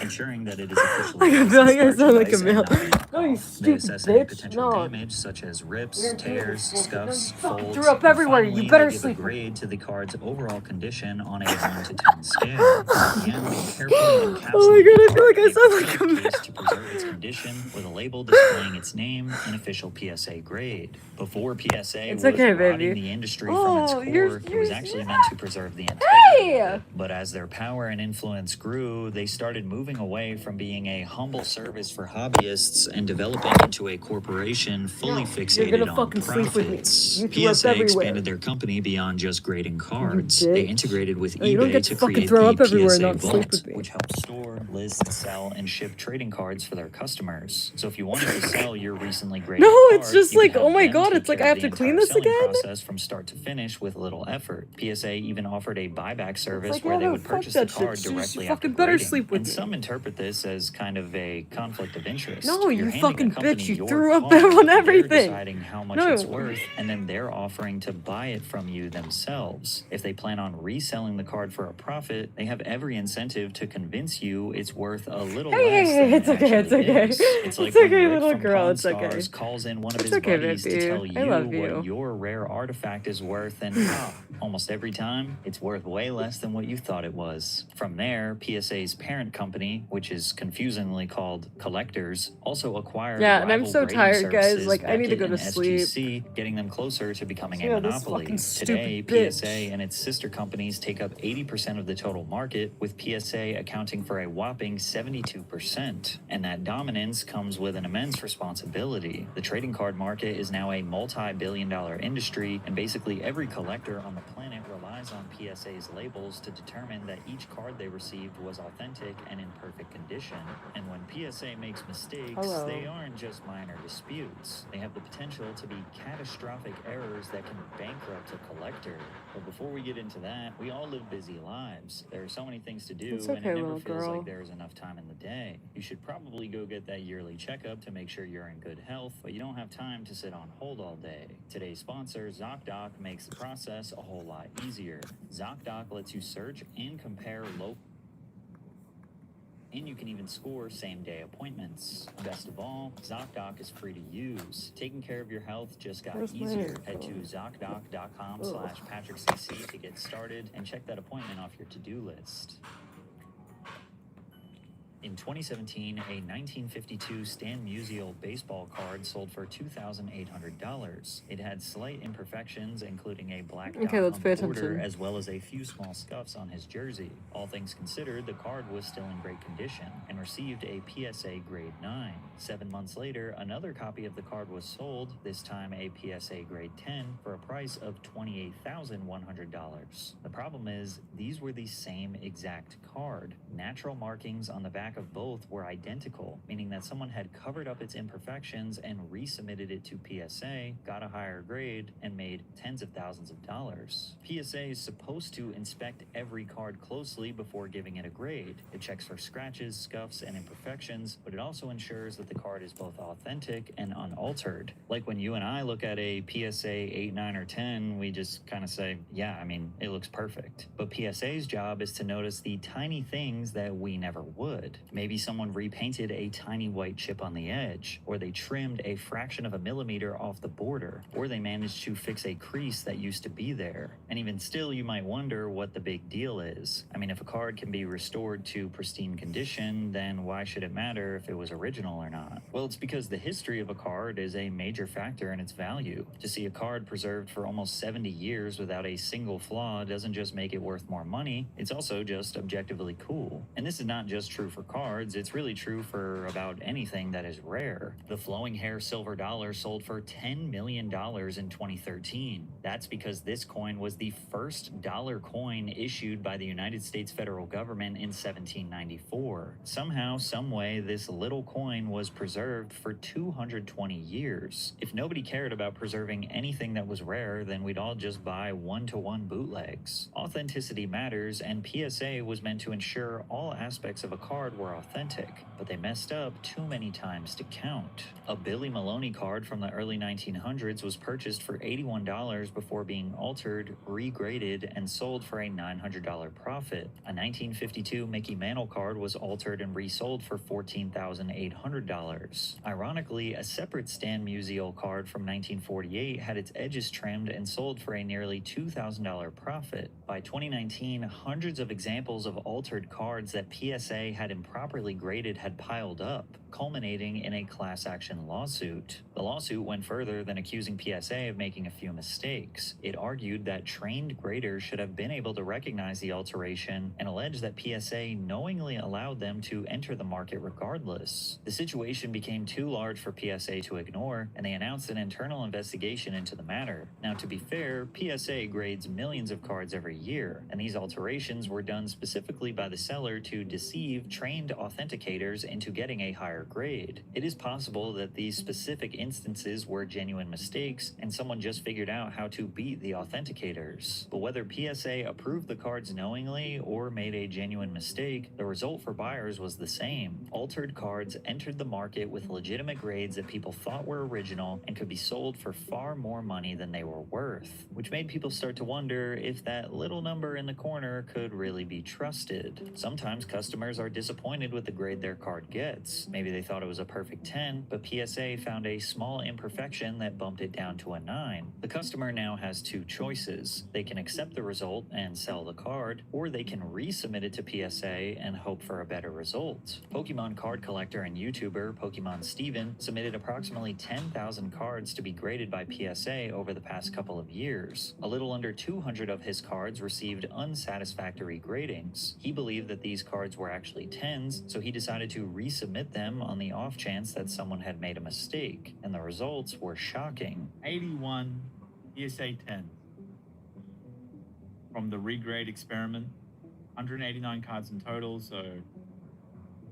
Ensuring that it is officially I feel like I sound like a male. No, you they stupid assess any bitch. potential No. damage such as rips, tears, scuffs, folds. Threw up and everywhere. finally, You better they give sleep. a grade to the card's overall condition on a 1 to 10 scale. And they carefully encapsulate Oh my god, I feel like I the sound like a card in man. case to preserve its condition with a label displaying its name and official PSA grade. Before PSA It's was okay, rotting baby. the industry from its Oh, core, you're- it was actually meant to preserve the integrity of it. But as their power and influence grew, they started moving away from being a humble service for hobbyists and developing into a corporation fully fixated gonna on fucking sleep with me. profits. You threw up PSA everywhere. expanded their company beyond just grading cards. You They bitch. integrated with No, you don't eBay get to to fucking create throw the up everywhere and PSA not sleep Vault, with me. which helps store, list, sell, and ship trading cards for their customers. So if you wanted to sell your recently graded No, card, it's just you could like, have oh my them god, take it's like care I of have to the clean entire this selling again? process from start to finish with little effort. PSA even offered a buyback service like, where yeah, they no, would fuck purchase the that shit. card You directly fucking after better grading. sleep with And me. some interpret this as kind of a conflict of interest. No, You're you handing fucking a company bitch, you your threw up card, on they're everything. deciding how much No. it's worth, and then they're offering to buy it from you themselves. If they plan on reselling the card for a profit, they have every incentive to convince you it's worth a little Hey, less hey, than hey, it's it okay, it's actually okay. is. It's like It's when okay, Rick little from girl, Pawn it's okay. Stars calls in one of It's his okay, buddies to baby. tell I you love what you. your rare artifact is worth, and almost every time it's worth way less than what you thought it was. From there, PSA's parent company, which is confusingly called Collectors, also acquired Yeah, and I'm rival so grading tired, guys. services Like, I need to Beckett go to and sleep. SGC, getting them closer to becoming Yeah, a this monopoly. fucking Today, stupid bitch. PSA and its sister companies take up 80% of the total market, with PSA accounting for a whopping 72%. And that dominance comes with an immense responsibility. The trading card market is now a multi-billion-dollar industry, and basically every collector on the planet relies on PSA's labels to determine that each card they received was authentic and in perfect condition. And when PSA makes mistakes, Hello. they aren't just minor disputes. They have the potential to be catastrophic errors that can bankrupt a collector. But before we get into that, we all live busy lives. There are so many things to do, It's and okay, it never little feels girl. like there is enough time in the day. You should probably go get that yearly checkup to make sure you're in good health, but you don't have time to sit on hold all day. Today's sponsor, ZocDoc, makes the process a whole lot easier. ZocDoc lets you search and compare local, and you can even score same-day appointments. Best of all, ZocDoc is free to use. Taking care of your health just got Where's my easier. Head to phone? ZocDoc.com/PatrickCC to get started and check that appointment off your to-do list. In 2017, a 1952 Stan Musial baseball card sold for $2,800. It had slight imperfections, including a black dot Okay, let's on pay the border, attention. as well as a few small scuffs on his jersey. All things considered, the card was still in great condition and received a PSA grade 9. 7 months later, another copy of the card was sold, this time a PSA grade 10, for a price of $28,100. The problem is, these were the same exact card. Natural markings on the back of both were identical, meaning that someone had covered up its imperfections and resubmitted it to PSA, got a higher grade, and made tens of thousands of dollars. PSA is supposed to inspect every card closely before giving it a grade. It checks for scratches, scuffs, and imperfections, but it also ensures that the card is both authentic and unaltered. Like when you and I look at a PSA 8, 9, or 10, we just kind of say, yeah, I mean, it looks perfect. But PSA's job is to notice the tiny things that we never would. Maybe someone repainted a tiny white chip on the edge, or they trimmed a fraction of a millimeter off the border, or they managed to fix a crease that used to be there. And even still, you might wonder what the big deal is. I mean, if a card can be restored to pristine condition, then why should it matter if it was original or not? Well, it's because the history of a card is a major factor in its value. To see a card preserved for almost 70 years without a single flaw doesn't just make it worth more money, it's also just objectively cool. And this is not just true for cards, it's really true for about anything that is rare. The flowing hair silver dollar sold for $10 million in 2013. That's because this coin was the first dollar coin issued by the United States federal government in 1794. Somehow, someway, this little coin was preserved for 220 years. If nobody cared about preserving anything that was rare, then we'd all just buy one-to-one bootlegs. Authenticity matters, and PSA was meant to ensure all aspects of a card were authentic, but they messed up too many times to count. A Billy Maloney card from the early 1900s was purchased for $81 before being altered, regraded, and sold for a $900 profit. A 1952 Mickey Mantle card was altered and resold for $14,800. Ironically, a separate Stan Musial card from 1948 had its edges trimmed and sold for a nearly $2,000 profit. By 2019, hundreds of examples of altered cards that PSA had improperly graded had piled up, culminating in a class action lawsuit. The lawsuit went further than accusing PSA of making a few mistakes. It argued that trained graders should have been able to recognize the alteration and alleged that PSA knowingly allowed them to enter the market regardless. The situation became too large for PSA to ignore, and they announced an internal investigation into the matter. Now, to be fair, PSA grades millions of cards every year, and these alterations were done specifically by the seller to deceive trained authenticators into getting a higher grade. It is possible that these specific instances were genuine mistakes, and someone just figured out how to beat the authenticators. But whether PSA approved the cards knowingly or made a genuine mistake, the result for buyers was the same. Altered cards entered the market with legitimate grades that people thought were original and could be sold for far more money than they were worth, which made people start to wonder if that little number in the corner could really be trusted. Sometimes customers are disappointed with the grade their card gets. Maybe they thought it was a perfect 10, but PSA found a small imperfection that bumped it down to a 9. The customer now has two choices. They can accept the result and sell the card, or they can resubmit it to PSA and hope for a better result. Pokemon card collector and YouTuber Pokemon Steven submitted approximately 10,000 cards to be graded by PSA over the past couple of years. A little under 200 of his cards received unsatisfactory gradings. He believed that these cards were actually 10s, so he decided to resubmit them on the off chance that someone had made a mistake, and the results were shocking. 81 PSA 10 from the regrade experiment. 189 cards in total, so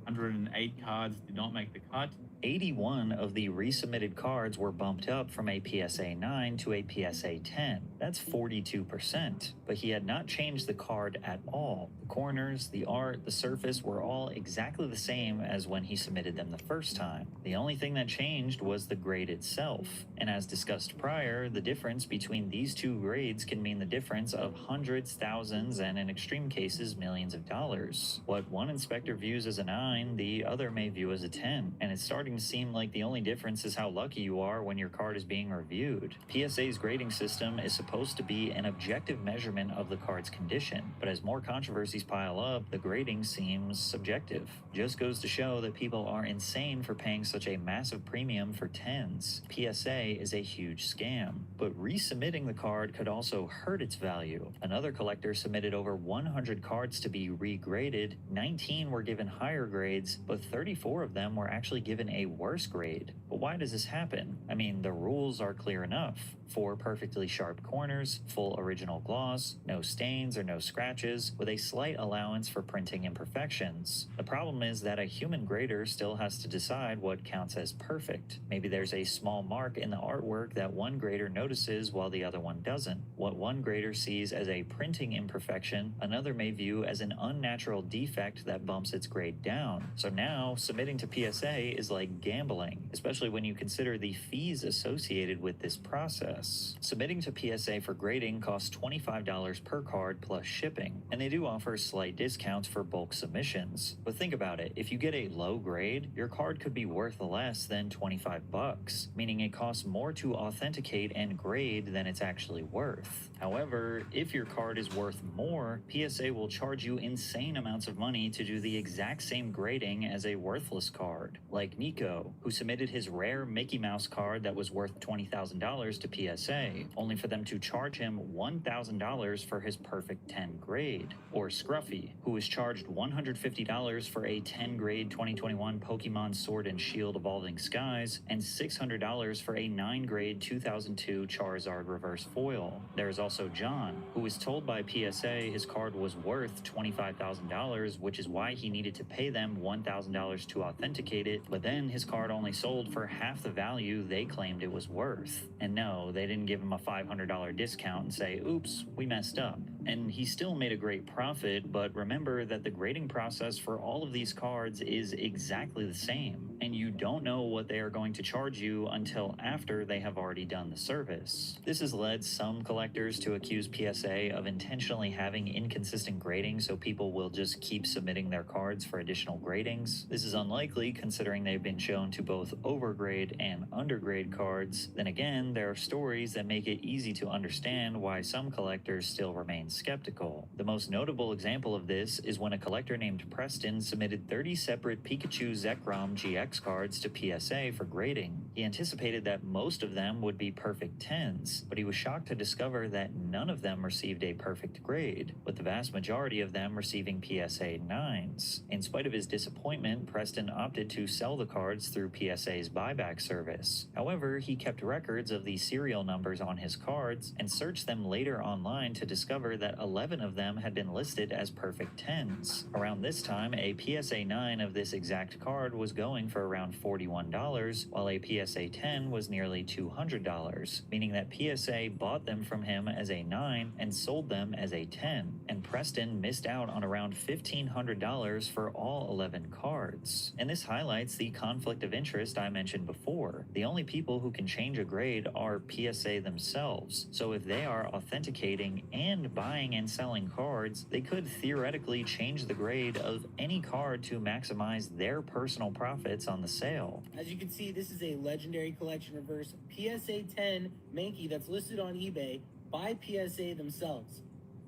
108 cards did not make the cut. 81 of the resubmitted cards were bumped up from a PSA 9 to a PSA 10. That's 42%. But he had not changed the card at all. The corners, the art, the surface were all exactly the same as when he submitted them the first time. The only thing that changed was the grade itself. And as discussed prior, the difference between these two grades can mean the difference of hundreds, thousands, and in extreme cases, millions of dollars. What one inspector views as a 9, the other may view as a 10. And it's starting to seem like the only difference is how lucky you are when your card is being reviewed. PSA's grading system is supposed to be an objective measurement of the card's condition, but as more controversies pile up, the grading seems subjective. Just goes to show that people are insane for paying such a massive premium for 10s. PSA is a huge scam, but resubmitting the card could also hurt its value. Another collector submitted over 100 cards to be regraded. 19 were given higher grades, but 34 of them were actually given a worse grade. But why does this happen? I mean, the rules are clear enough. 4 perfectly sharp corners, full original gloss, no stains or no scratches, with a slight allowance for printing imperfections. The problem is that a human grader still has to decide what counts as perfect. Maybe there's a small mark in the artwork that one grader notices while the other one doesn't. What one grader sees as a printing imperfection, another may view as an unnatural defect that bumps its grade down. So now, submitting to PSA is like gambling, especially when you consider the fees associated with this process. Submitting to PSA PSA for grading costs $25 per card plus shipping, and they do offer slight discounts for bulk submissions. But think about it, if you get a low grade, your card could be worth less than $25, meaning it costs more to authenticate and grade than it's actually worth. However, if your card is worth more, PSA will charge you insane amounts of money to do the exact same grading as a worthless card, like Nico, who submitted his rare Mickey Mouse card that was worth $20,000 to PSA, only for them to charge him $1,000 for his perfect 10 grade. Or Scruffy, who was charged $150 for a 10 grade 2021 Pokemon Sword and Shield Evolving Skies, and $600 for a 9 grade 2002 Charizard Reverse Foil. There's also John, who was told by PSA his card was worth $25,000, which is why he needed to pay them $1,000 to authenticate it, but then his card only sold for half the value they claimed it was worth. And no, they didn't give him a $500 discount and say, oops, we messed up. And he still made a great profit, but remember that the grading process for all of these cards is exactly the same, and you don't know what they are going to charge you until after they have already done the service. This has led some collectors to accuse PSA of intentionally having inconsistent grading so people will just keep submitting their cards for additional gradings. This is unlikely considering they've been shown to both overgrade and undergrade cards. Then again, there are stories that make it easy to understand why some collectors still remain skeptical. The most notable example of this is when a collector named Preston submitted 30 separate Pikachu Zekrom GX cards to PSA for grading. He anticipated that most of them would be perfect 10s, but he was shocked to discover that none of them received a perfect grade, with the vast majority of them receiving PSA 9s. In spite of his disappointment, Preston opted to sell the cards through PSA's buyback service. However, he kept records of the serial numbers on his cards and searched them later online to discover that 11 of them had been listed as perfect 10s. Around this time, a PSA 9 of this exact card was going for around $41, while a PSA 10 was nearly $200, meaning that PSA bought them from him as a 9 and sold them as a 10, and Preston missed out on around $1,500 for all 11 cards. And this highlights the conflict of interest I mentioned before. The only people who can change a grade are PSA themselves, so if they are authenticating and buying and selling cards, they could theoretically change the grade of any card to maximize their personal profits on the sale. As you can see, this is a legendary collection reverse PSA 10 Mankey that's listed on eBay by PSA themselves.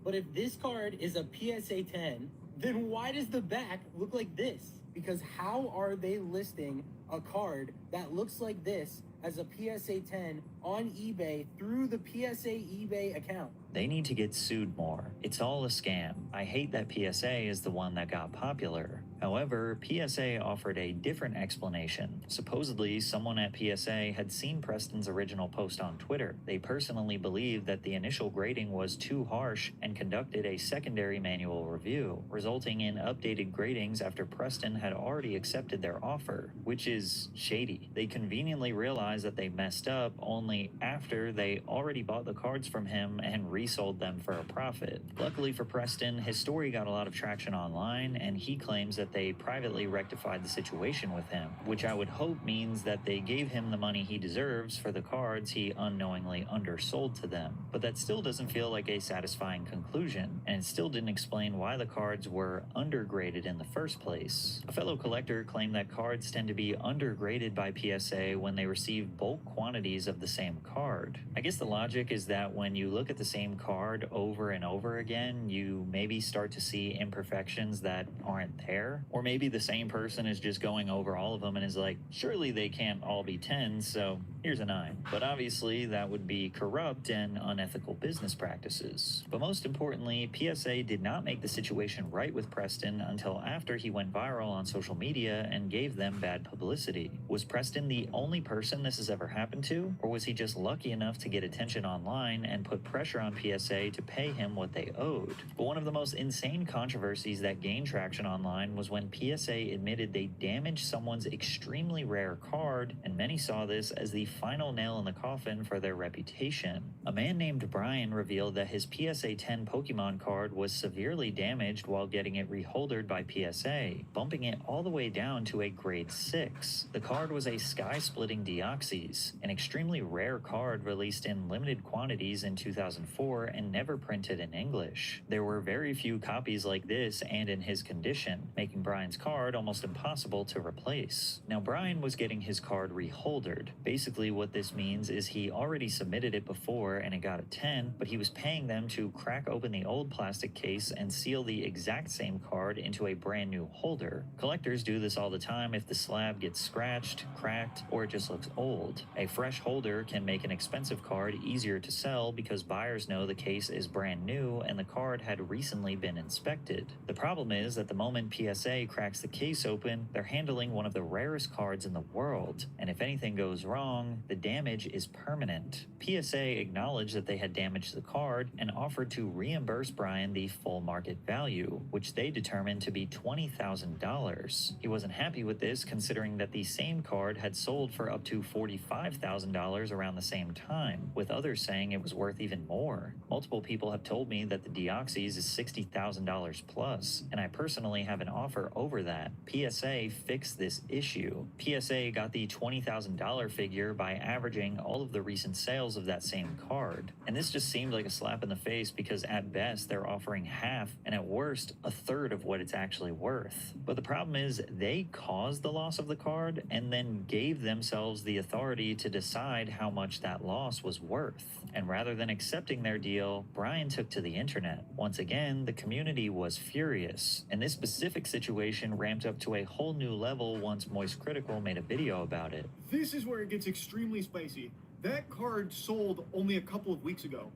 But if this card is a PSA 10, then why does the back look like this? Because how are they listing a card that looks like this as a PSA 10 on eBay through the PSA eBay account? They need to get sued more. It's all a scam. I hate that PSA is the one that got popular. However, PSA offered a different explanation. Supposedly, someone at PSA had seen Preston's original post on Twitter. They personally believed that the initial grading was too harsh and conducted a secondary manual review, resulting in updated gradings after Preston had already accepted their offer, which is shady. They conveniently realized that they messed up only after they already bought the cards from him and resold them for a profit. Luckily for Preston, his story got a lot of traction online, and he claims that they privately rectified the situation with him, which I would hope means that they gave him the money he deserves for the cards he unknowingly undersold to them. But that still doesn't feel like a satisfying conclusion, and it still didn't explain why the cards were undergraded in the first place. A fellow collector claimed that cards tend to be undergraded by PSA when they receive bulk quantities of the same card. I guess the logic is that when you look at the same card over and over again, you maybe start to see imperfections that aren't there. Or maybe the same person is just going over all of them and is like, surely they can't all be 10s, so here's a 9. But obviously that would be corrupt and unethical business practices. But most importantly, PSA did not make the situation right with Preston until after he went viral on social media and gave them bad publicity. Was Preston the only person this has ever happened to? Or was he just lucky enough to get attention online and put pressure on PSA to pay him what they owed? But one of the most insane controversies that gained traction online was was when PSA admitted they damaged someone's extremely rare card, and many saw this as the final nail in the coffin for their reputation. A man named Brian revealed that his PSA 10 Pokemon card was severely damaged while getting it reholdered by PSA, bumping it all the way down to a grade 6. The card was a sky-splitting Deoxys, an extremely rare card released in limited quantities in 2004 and never printed in English. There were very few copies like this and in his condition, making Brian's card almost impossible to replace. Now, Brian was getting his card reholdered. Basically, what this means is he already submitted it before and it got a 10, but he was paying them to crack open the old plastic case and seal the exact same card into a brand new holder. Collectors do this all the time if the slab gets scratched, cracked, or it just looks old. A fresh holder can make an expensive card easier to sell because buyers know the case is brand new and the card had recently been inspected. The problem is that the moment PSA cracks the case open, they're handling one of the rarest cards in the world, and if anything goes wrong, the damage is permanent. PSA acknowledged that they had damaged the card and offered to reimburse Brian the full market value, which they determined to be $20,000. He wasn't happy with this, considering that the same card had sold for up to $45,000 around the same time, with others saying it was worth even more. Multiple people have told me that the Deoxys is $60,000 plus, and I personally have an offer over that. PSA fixed this issue. PSA got the $20,000 figure by averaging all of the recent sales of that same card. And this just seemed like a slap in the face because at best they're offering half and at worst a third of what it's actually worth. But the problem is they caused the loss of the card and then gave themselves the authority to decide how much that loss was worth. And rather than accepting their deal, Brian took to the internet. Once again, the community was furious, and this specific situation ramped up to a whole new level once Moist Critical made a video about it. This is where it gets extremely spicy. That card sold only a couple of weeks ago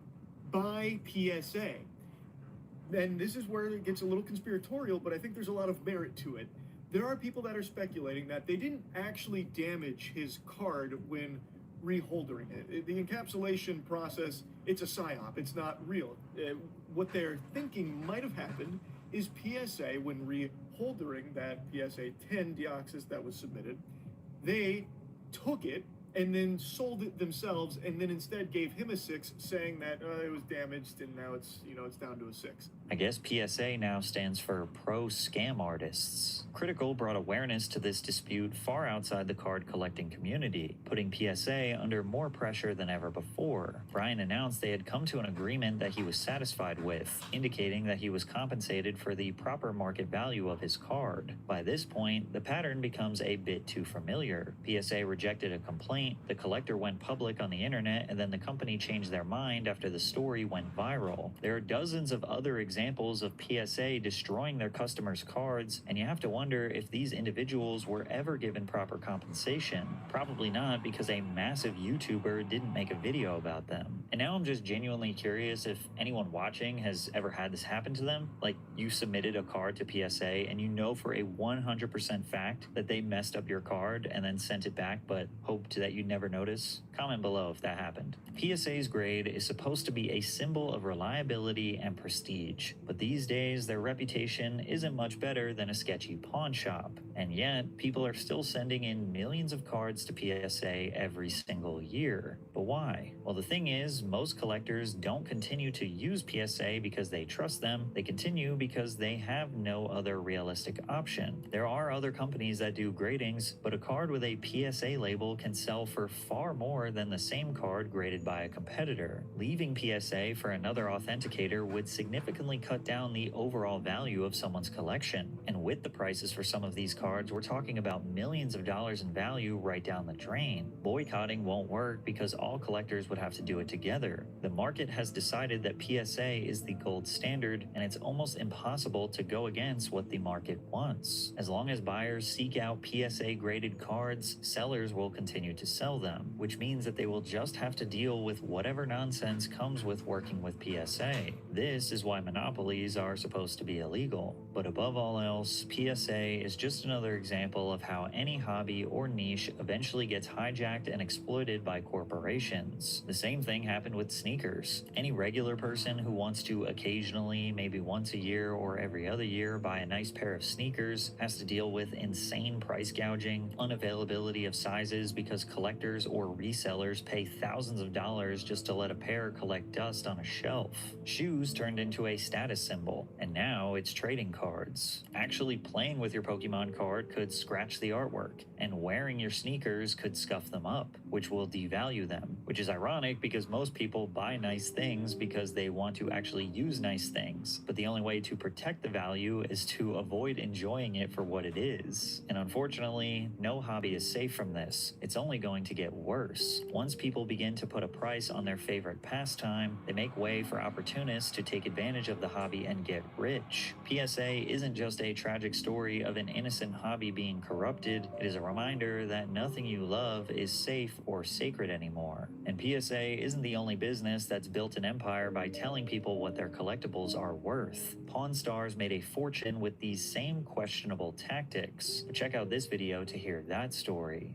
by PSA. And this is where it gets a little conspiratorial, but I think there's a lot of merit to it. There are people that are speculating that they didn't actually damage his card when reholdering it. The encapsulation process, it's a psyop, it's not real. What they're thinking might have happened is PSA, when reholdering that PSA 10 Deoxys that was submitted, they took it and then sold it themselves, and then instead gave him a 6, saying that it was damaged and now it's down to a 6. I guess PSA now stands for Pro Scam Artists. Critical brought awareness to this dispute far outside the card collecting community, putting PSA under more pressure than ever before. Brian announced they had come to an agreement that he was satisfied with, indicating that he was compensated for the proper market value of his card. By this point, the pattern becomes a bit too familiar. PSA rejected a complaint, the collector went public on the internet, and then the company changed their mind after the story went viral. There are dozens of other examples of PSA destroying their customers' cards, and you have to wonder if these individuals were ever given proper compensation. Probably not, because a massive YouTuber didn't make a video about them. And now I'm just genuinely curious if anyone watching has ever had this happen to them. Like, you submitted a card to PSA and you know for a 100% fact that they messed up your card and then sent it back but hoped that you'd never notice? Comment below if that happened. PSA's grade is supposed to be a symbol of reliability and prestige, but these days their reputation isn't much better than a sketchy pawn shop. And yet, people are still sending in millions of cards to PSA every single year. But why? Well, the thing is, most collectors don't continue to use PSA because they trust them. They continue because they have no other realistic option. There are other companies that do gradings, but a card with a PSA label can sell for far more than the same card graded by a competitor. Leaving PSA for another authenticator would significantly cut down the overall value of someone's collection. And with the prices for some of these cards, we're talking about millions of dollars in value right down the drain. Boycotting won't work because all collectors would have to do it together. The market has decided that PSA is the gold standard, and it's almost impossible to go against what the market wants. As long as buyers seek out PSA graded cards, sellers will continue to sell them, which means that they will just have to deal with whatever nonsense comes with working with PSA. This is why monopolies are supposed to be illegal. But above all else, PSA is just another example of how any hobby or niche eventually gets hijacked and exploited by corporations. The same thing happened with sneakers. Any regular person who wants to occasionally, maybe once a year or every other year, buy a nice pair of sneakers has to deal with insane price gouging, unavailability of sizes because collectors or resellers pay thousands of dollars just to let a pair collect dust on a shelf. Shoes turned into a status symbol, and now it's trading cards. Actually playing with your Pokemon card could scratch the artwork, and wearing your sneakers could scuff them up, which will devalue them, which is ironic because most people buy nice things because they want to actually use nice things, but the only way to protect the value is to avoid enjoying it for what it is. And unfortunately, no hobby is safe from this. It's only going to get worse. Once people begin to put a price on their favorite pastime, they make way for opportunists to take advantage of the hobby and get rich. PSA isn't just a tragic story of an innocent hobby being corrupted, it is a reminder that nothing you love is safe or sacred anymore. And PSA isn't the only business that's built an empire by telling people what their collectibles are worth. Pawn Stars made a fortune with these same questionable tactics. Check out this video to hear that story.